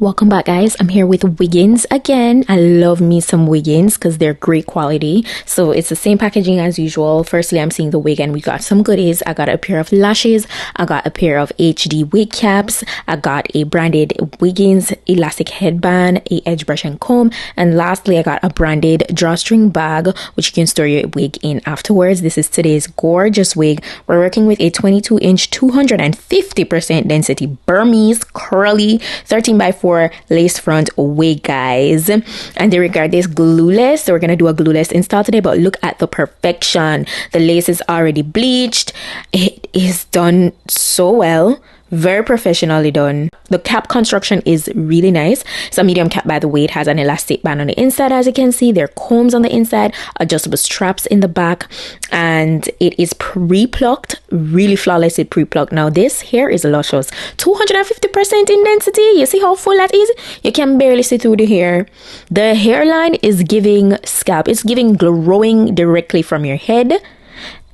Welcome back, guys. I'm here with Wiggins again. I love me some Wiggins because they're great quality. So it's the same packaging as usual. Firstly, I'm seeing the wig and we got some goodies. I got a pair of lashes. I got a pair of HD wig caps. I got a branded Wiggins elastic headband, a edge brush and comb. And lastly, I got a branded drawstring bag, which you can store your wig in afterwards. This is today's gorgeous wig. We're working with a 22-inch, 250% density Burmese curly 13x4 lace front wig, guys, and they regard this glueless. So we're gonna do a glueless install today, but look at the perfection. The lace is already bleached. It is done so well, very professionally done. The cap construction is really nice. It's a medium cap, by the way. It has an elastic band on the inside, as you can see. There are combs on the inside, adjustable straps in the back, and it is pre-plucked, really flawlessly pre-plucked. Now this hair is luscious, 250% in density. You see how full that is? You can barely see through the hair. The hairline is giving scalp. It's giving growing directly from your head.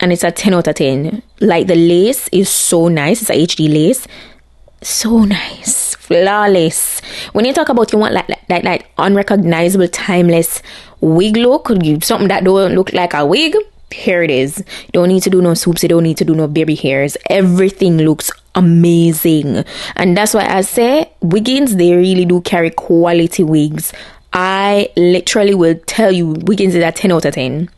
And it's a 10 out of 10. Like, the lace is so nice. It's a HD lace. So nice. Flawless. When you talk about you want like unrecognizable, timeless wig look, something that don't look like a wig, here it is. You don't need to do no swoops. You don't need to do no baby hairs. Everything looks amazing. And that's why I say Wiggins, they really do carry quality wigs. I literally will tell you Wiggins is a 10 out of 10.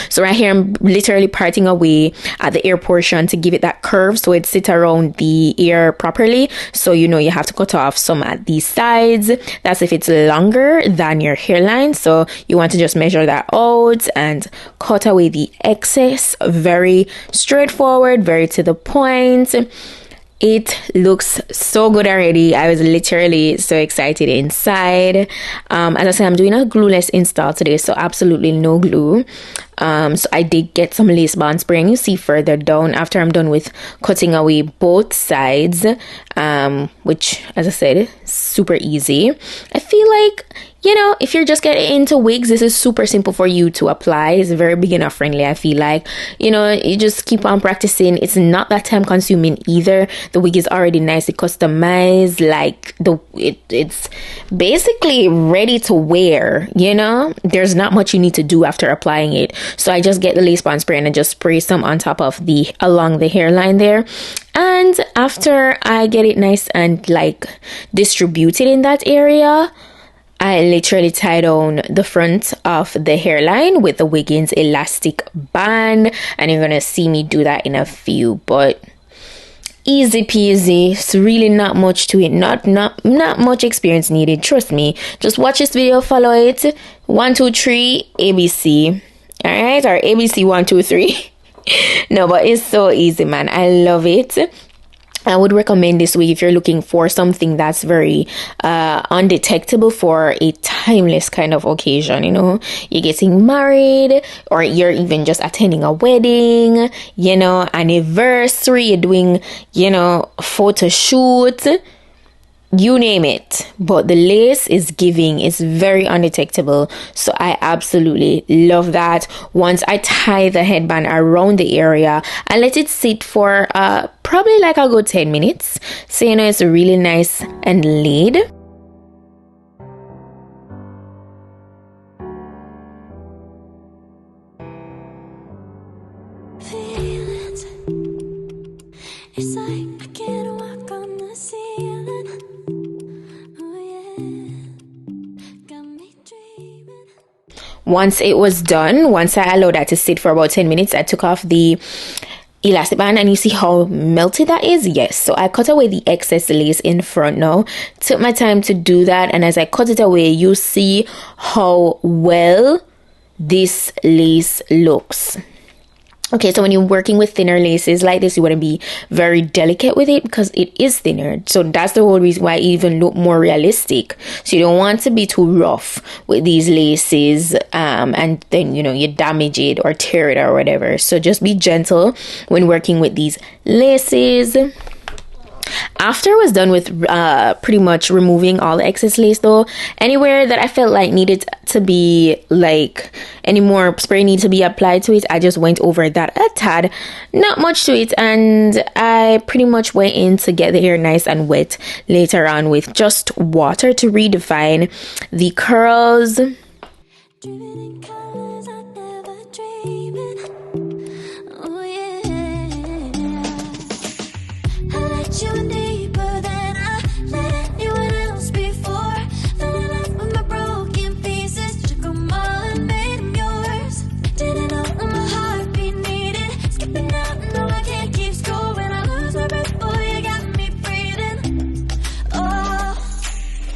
So right here, I'm literally parting away at the ear portion to give it that curve so it sits around the ear properly. So you know you have to cut off some at these sides. That's if it's longer than your hairline. So you want to just measure that out and cut away the excess. Very straightforward, very to the point. It looks so good already. I was literally so excited inside. As I said, I'm doing a glueless install today, so absolutely no glue. So I did get some lace bond spray, and you see further down after I'm done with cutting away both sides, which, as I said, super easy. I feel like, you know, if you're just getting into wigs, this is super simple for you to apply. It's very beginner friendly. I feel like, you know, you just keep on practicing. It's not that time consuming either. The wig is already nicely customized. Like, it's basically ready to wear, you know. There's not much you need to do after applying it. So I just get the lace bond spray and I just spray some on top of along the hairline there. And after I get it nice and like distributed in that area, I literally tie down the front of the hairline with the Wiggins elastic band, and you're gonna see me do that in a few, but easy peasy. It's really not much to it. Not much experience needed. Trust me. Just watch this video, follow it. 1, 2, 3, ABC. All right, or ABC 1, 2, 3. No, but it's so easy, man. I love it. I would recommend this wig if you're looking for something that's very undetectable for a timeless kind of occasion. You know, you're getting married, or you're even just attending a wedding, you know, anniversary, you're doing, you know, photo shoot, you name it. But the lace is giving, it's very undetectable. So I absolutely love that. Once I tie the headband around the area, I let it sit for probably like a good 10 minutes. So you know it's really nice and laid. It's like I can't walk on the ceiling. Once it was done, once I allowed that to sit for about 10 minutes, I took off the elastic band, and you see how melted that is? Yes. So I cut away the excess lace in front now. Took my time to do that, and as I cut it away, you see how well this lace looks. Okay, so when you're working with thinner laces like this, you want to be very delicate with it because it is thinner. So that's the whole reason why it even look more realistic. So you don't want to be too rough with these laces, and then, you know, you damage it or tear it or whatever. So just be gentle when working with these laces. After I was done with pretty much removing all the excess lace though, anywhere that I felt like needed to be like any more spray need to be applied to it, I just went over that a tad, not much to it, and I pretty much went in to get the hair nice and wet later on with just water to redefine the curls. Driven in colors I never dreamed. Oh yeah. I let you in deeper than I let anyone else before. Fell in love with my broken pieces, took them all and made them yours. Didn't know what my heartbeat needed. Skipping out, no I can't keep score. When I lose my breath, boy, you got me breathing. Oh,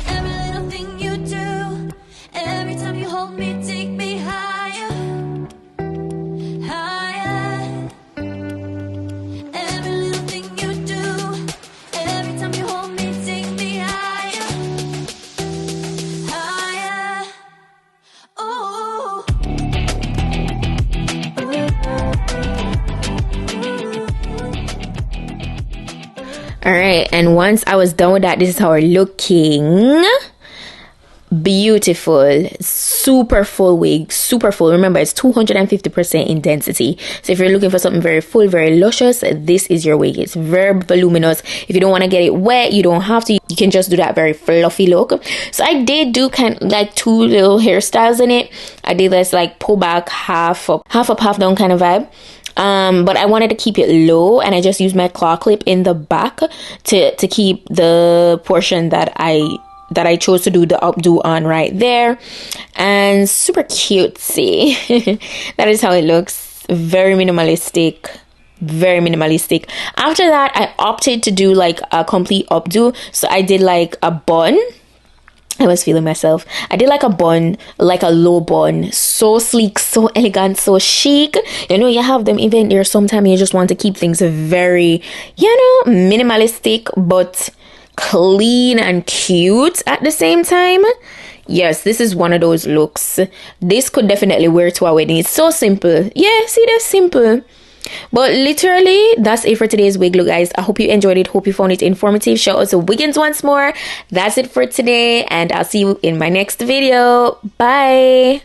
every little thing you do, every time you hold me, take me higher, higher. Every little thing you do, every time you hold me, take me higher, higher. Oh. All right, and once I was done with that, this is how we're looking. Beautiful, super full wig, super full. Remember, it's 250% in density, so if you're looking for something very full, very luscious, this is your wig. It's very voluminous. If you don't want to get it wet, you don't have to. You can just do that very fluffy look. So I did do kind of like two little hairstyles in it. I did this like pull back, half up, half down kind of vibe. But I wanted to keep it low, and I just used my claw clip in the back to keep the portion that I chose to do the updo on right there. And super cutesy. That is how it looks. Very minimalistic. Very minimalistic. After that, I opted to do like a complete updo. So I did like a bun. I was feeling myself. I did like a bun, like a low bun. So sleek, so elegant, so chic. You know, you have them even there sometimes you just want to keep things very, you know, minimalistic, but clean and cute at the same time. Yes, this is one of those looks. This could definitely wear to a wedding. It's so simple. Yeah, see, that's simple. But literally, that's it for today's wig look, guys. I hope you enjoyed it. Hope you found it informative. Shout out to Wiggins once more. That's it for today, and I'll see you in my next video. Bye.